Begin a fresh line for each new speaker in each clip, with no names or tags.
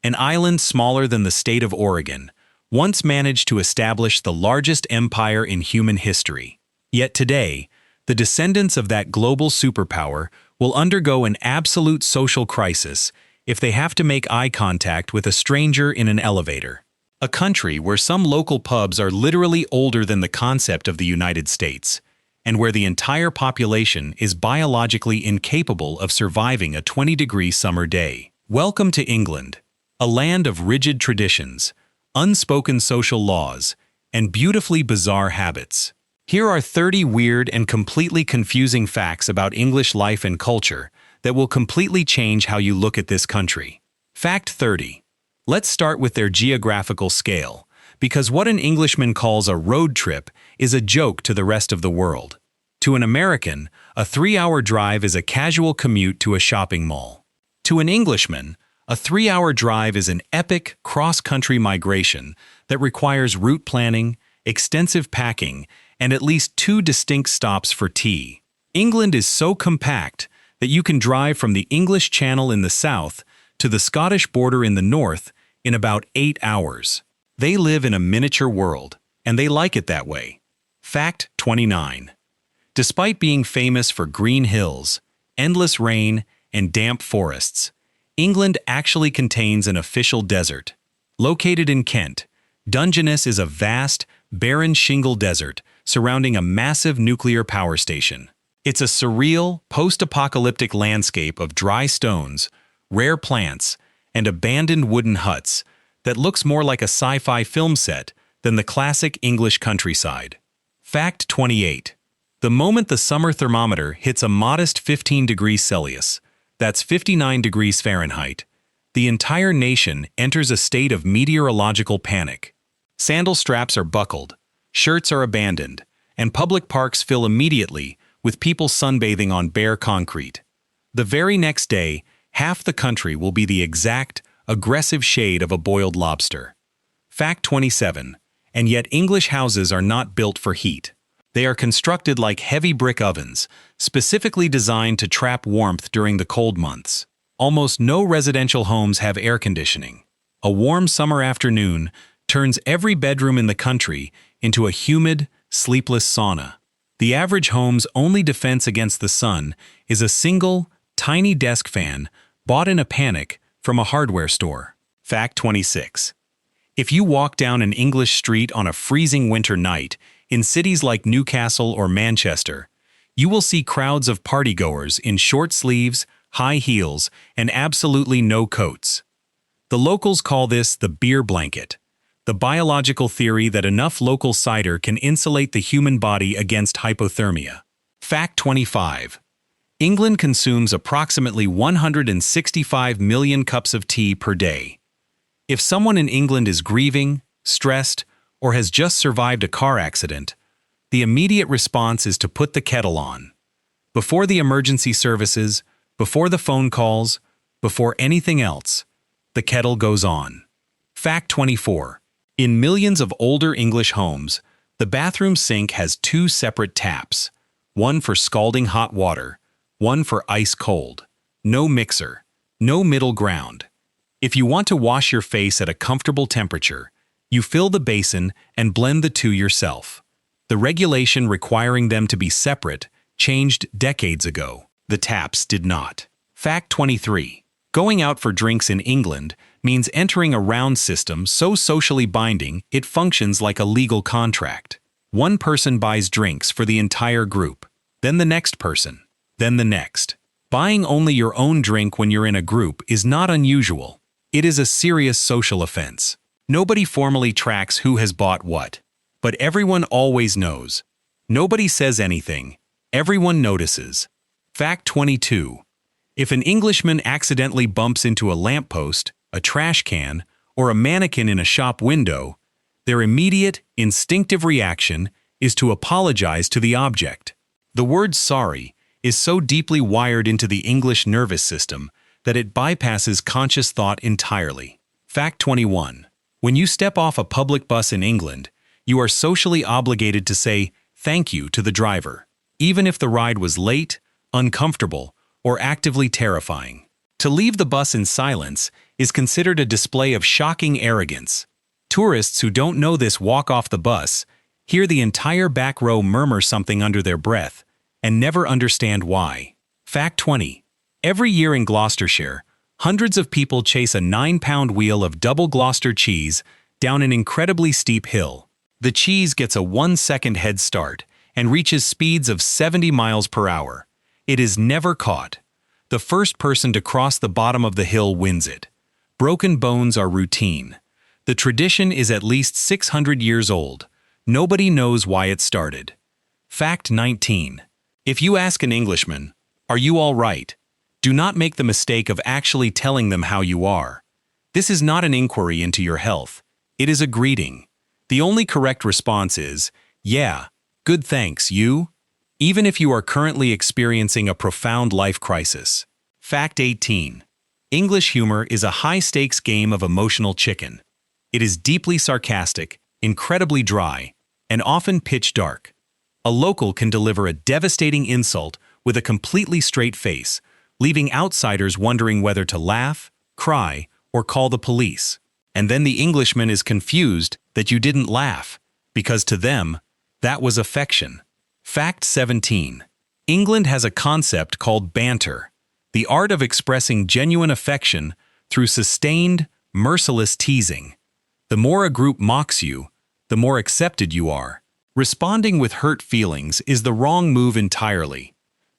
an island smaller than the state of Oregon, once managed to establish the largest empire in human history. Yet today, the descendants of that global superpower will undergo an absolute social crisis if they have to make eye contact with a stranger in an elevator. A country where some local pubs are literally older than the concept of the United States, and where the entire population is biologically incapable of surviving a 20-degree summer day. Welcome to England, a land of rigid traditions, unspoken social laws, and beautifully bizarre habits. Here are 30 weird and completely confusing facts about English life and culture that will completely change how you look at this country. Fact 30. Let's start with their geographical scale, because what an Englishman calls a road trip is a joke to the rest of the world. To an American, a 3-hour drive is a casual commute to a shopping mall. To an Englishman, a 3-hour drive is an epic cross-country migration that requires route planning, extensive packing, and at least 2 distinct stops for tea. England is so compact that you can drive from the English Channel in the south to the Scottish border in the north in about 8 hours. They live in a miniature world, and they like it that way. Fact 29. Despite being famous for green hills, endless rain, and damp forests, England actually contains an official desert. Located in Kent, Dungeness is a vast, barren shingle desert surrounding a massive nuclear power station. It's a surreal, post-apocalyptic landscape of dry stones, rare plants, and abandoned wooden huts that looks more like a sci-fi film set than the classic English countryside. Fact 28. The moment the summer thermometer hits a modest 15 degrees Celsius, that's 59 degrees Fahrenheit, the entire nation enters a state of meteorological panic. Sandal straps are buckled, shirts are abandoned, and public parks fill immediately with people sunbathing on bare concrete. The very next day, half the country will be the exact, aggressive shade of a boiled lobster. Fact 27. And yet English houses are not built for heat. They are constructed like heavy brick ovens, specifically designed to trap warmth during the cold months. Almost no residential homes have air conditioning. A warm summer afternoon turns every bedroom in the country into a humid, sleepless sauna. The average home's only defense against the sun is a single, tiny desk fan bought in a panic from a hardware store. Fact 26. If you walk down an English street on a freezing winter night in cities like Newcastle or Manchester, you will see crowds of partygoers in short sleeves, high heels, and absolutely no coats. The locals call this the beer blanket, the biological theory that enough local cider can insulate the human body against hypothermia. Fact 25. England consumes approximately 165 million cups of tea per day. If someone in England is grieving, stressed, or has just survived a car accident, the immediate response is to put the kettle on. Before the emergency services, before the phone calls, before anything else, the kettle goes on. Fact 24. In millions of older English homes, the bathroom sink has 2 separate taps, one for scalding hot water, one for ice cold. No mixer, no middle ground. If you want to wash your face at a comfortable temperature, you fill the basin and blend the two yourself. The regulation requiring them to be separate changed decades ago. The taps did not. Fact 23. Going out for drinks in England means entering a round system so socially binding it functions like a legal contract. One person buys drinks for the entire group, then the next person, then the next. Buying only your own drink when you're in a group is not unusual. It is a serious social offense. Nobody formally tracks who has bought what, but everyone always knows. Nobody says anything. Everyone notices. Fact 22. If an Englishman accidentally bumps into a lamppost, a trash can, or a mannequin in a shop window, their immediate, instinctive reaction is to apologize to the object. The word sorry is so deeply wired into the English nervous system that it bypasses conscious thought entirely. Fact 21. When you step off a public bus in England, you are socially obligated to say thank you to the driver, even if the ride was late, uncomfortable, or actively terrifying. To leave the bus in silence is considered a display of shocking arrogance. Tourists who don't know this walk off the bus, hear the entire back row murmur something under their breath, and never understand why. Fact 20. Every year in Gloucestershire, hundreds of people chase a 9-pound wheel of double Gloucester cheese down an incredibly steep hill. The cheese gets a 1-second head start and reaches speeds of 70 miles per hour. It is never caught. The first person to cross the bottom of the hill wins it. Broken bones are routine. The tradition is at least 600 years old. Nobody knows why it started. Fact 19. If you ask an Englishman, "Are you all right?" do not make the mistake of actually telling them how you are. This is not an inquiry into your health. It is a greeting. The only correct response is, "Yeah, good thanks, you?" even if you are currently experiencing a profound life crisis. Fact 18. English humor is a high-stakes game of emotional chicken. It is deeply sarcastic, incredibly dry, and often pitch dark. A local can deliver a devastating insult with a completely straight face, leaving outsiders wondering whether to laugh, cry, or call the police. And then the Englishman is confused that you didn't laugh, because to them, that was affection. Fact 17. England has a concept called banter, the art of expressing genuine affection through sustained, merciless teasing. The more a group mocks you, the more accepted you are. Responding with hurt feelings is the wrong move entirely.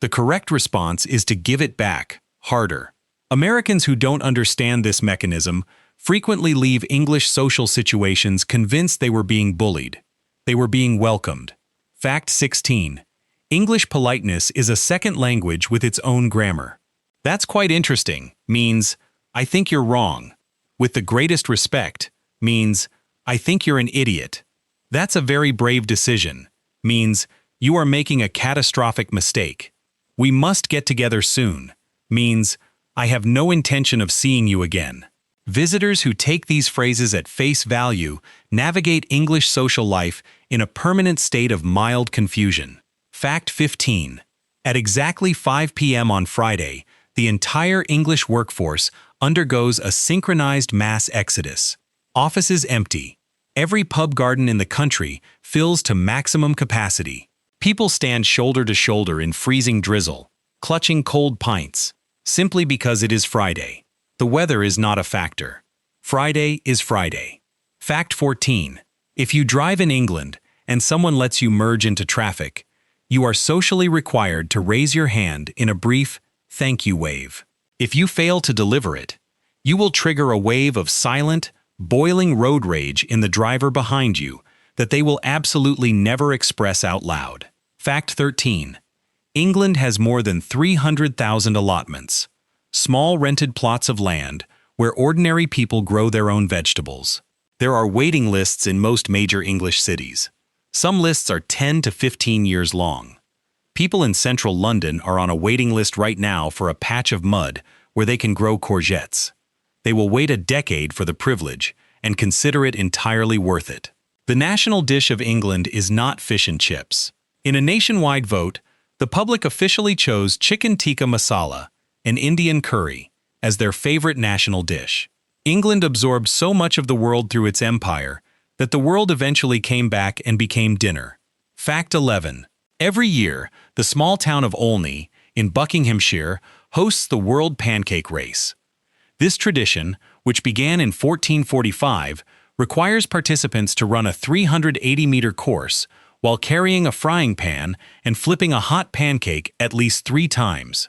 The correct response is to give it back, harder. Americans who don't understand this mechanism frequently leave English social situations convinced they were being bullied. They were being welcomed. Fact 16. English politeness is a second language with its own grammar. That's quite interesting, means, "I think you're wrong." With the greatest respect, means, "I think you're an idiot." That's a very brave decision, means, "You are making a catastrophic mistake." "We must get together soon," means, "I have no intention of seeing you again." Visitors who take these phrases at face value navigate English social life in a permanent state of mild confusion. Fact 15. At exactly 5 p.m. on Friday, the entire English workforce undergoes a synchronized mass exodus. Offices empty. Every pub garden in the country fills to maximum capacity. People stand shoulder to shoulder in freezing drizzle, clutching cold pints, simply because it is Friday. The weather is not a factor. Friday is Friday. Fact 14. If you drive in England and someone lets you merge into traffic, you are socially required to raise your hand in a brief thank you wave. If you fail to deliver it, you will trigger a wave of silent, boiling road rage in the driver behind you that they will absolutely never express out loud. Fact 13. England has more than 300,000 allotments, small rented plots of land where ordinary people grow their own vegetables. There are waiting lists in most major English cities. Some lists are 10 to 15 years long. People in central London are on a waiting list right now for a patch of mud where they can grow courgettes. They will wait a decade for the privilege and consider it entirely worth it. The national dish of England is not fish and chips. In a nationwide vote, the public officially chose chicken tikka masala, an Indian curry, as their favorite national dish. England absorbed so much of the world through its empire that the world eventually came back and became dinner. Fact 11. Every year, the small town of Olney, in Buckinghamshire, hosts the World Pancake Race. This tradition, which began in 1445, requires participants to run a 380-meter course while carrying a frying pan and flipping a hot pancake at least 3 times.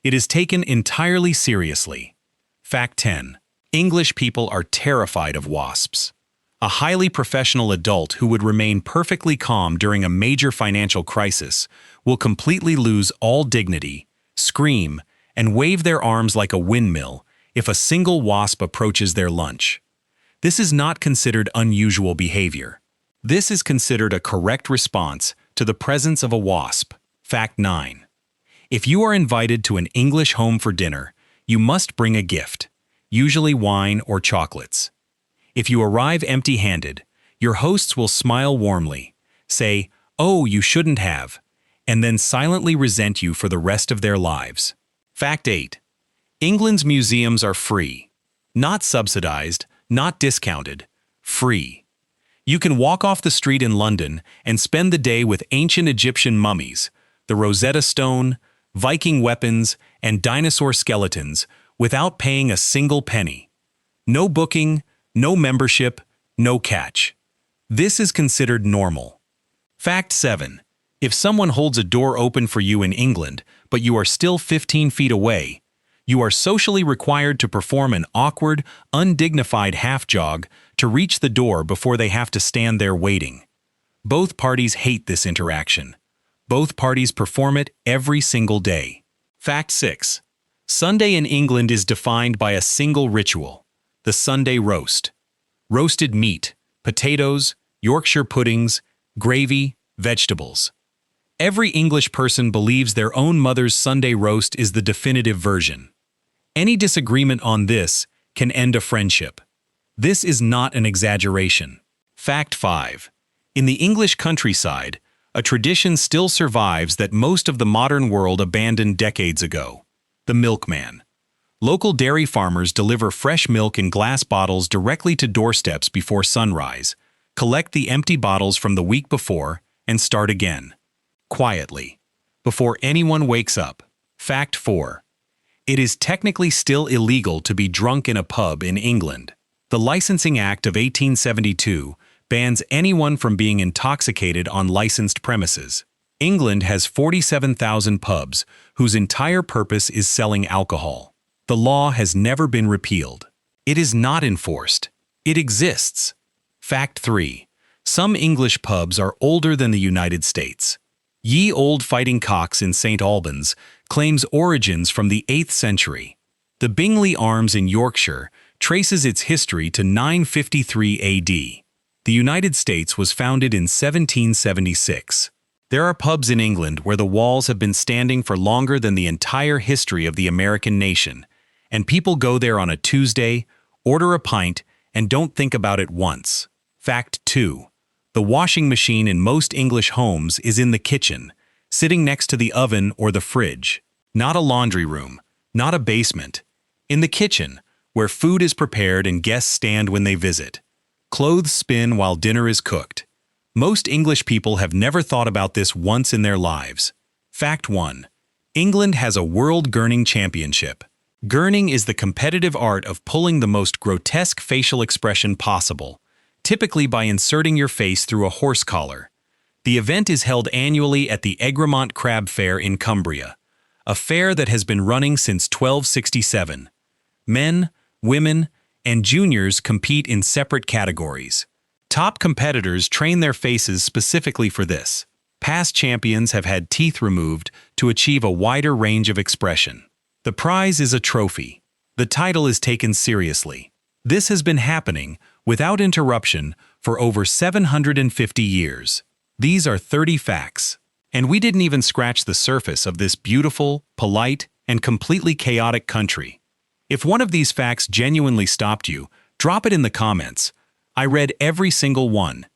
It is taken entirely seriously. Fact 10. English people are terrified of wasps. A highly professional adult who would remain perfectly calm during a major financial crisis will completely lose all dignity, scream, and wave their arms like a windmill if a single wasp approaches their lunch. This is not considered unusual behavior. This is considered a correct response to the presence of a wasp. Fact 9. If you are invited to an English home for dinner, you must bring a gift, usually wine or chocolates. If you arrive empty-handed, your hosts will smile warmly, say, "Oh, you shouldn't have," and then silently resent you for the rest of their lives. Fact 8. England's museums are free. Not subsidized, not discounted. Free. You can walk off the street in London and spend the day with ancient Egyptian mummies, the Rosetta Stone, Viking weapons, and dinosaur skeletons without paying a single penny. No booking, no membership, no catch. This is considered normal. Fact 7. If someone holds a door open for you in England, but you are still 15 feet away, you are socially required to perform an awkward, undignified half-jog to reach the door before they have to stand there waiting. Both parties hate this interaction. Both parties perform it every single day. Fact 6. Sunday in England is defined by a single ritual: the Sunday roast. Roasted meat, potatoes, Yorkshire puddings, gravy, vegetables. Every English person believes their own mother's Sunday roast is the definitive version. Any disagreement on this can end a friendship. This is not an exaggeration. Fact 5. In the English countryside, a tradition still survives that most of the modern world abandoned decades ago: the milkman. Local dairy farmers deliver fresh milk in glass bottles directly to doorsteps before sunrise, collect the empty bottles from the week before, and start again. Quietly. Before anyone wakes up. Fact 4. It is technically still illegal to be drunk in a pub in England. The Licensing Act of 1872 bans anyone from being intoxicated on licensed premises. England has 47,000 pubs whose entire purpose is selling alcohol. The law has never been repealed. It is not enforced. It exists. Fact 3. Some English pubs are older than the United States. Ye Old Fighting Cocks in St. Albans claims origins from the 8th century. The Bingley Arms in Yorkshire traces its history to 953 AD. The United States was founded in 1776. There are pubs in England where the walls have been standing for longer than the entire history of the American nation, and people go there on a Tuesday, order a pint, and don't think about it once. Fact 2. The washing machine in most English homes is in the kitchen, sitting next to the oven or the fridge. Not a laundry room, not a basement. In the kitchen, where food is prepared and guests stand when they visit. Clothes spin while dinner is cooked. Most English people have never thought about this once in their lives. Fact 1. England has a World Gurning Championship. Gurning is the competitive art of pulling the most grotesque facial expression possible, typically by inserting your face through a horse collar. The event is held annually at the Egremont Crab Fair in Cumbria, a fair that has been running since 1267. Men, women, and juniors compete in separate categories. Top competitors train their faces specifically for this. Past champions have had teeth removed to achieve a wider range of expression. The prize is a trophy. The title is taken seriously. This has been happening without interruption for over 750 years. These are 30 facts. And we didn't even scratch the surface of this beautiful, polite, and completely chaotic country. If one of these facts genuinely stopped you, drop it in the comments. I read every single one.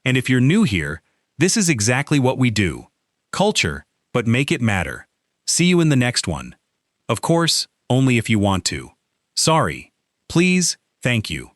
And if you're new here, this is exactly what we do. Culture, but make it matter. See you in the next one. Of course, only if you want to. Sorry. Please, thank you.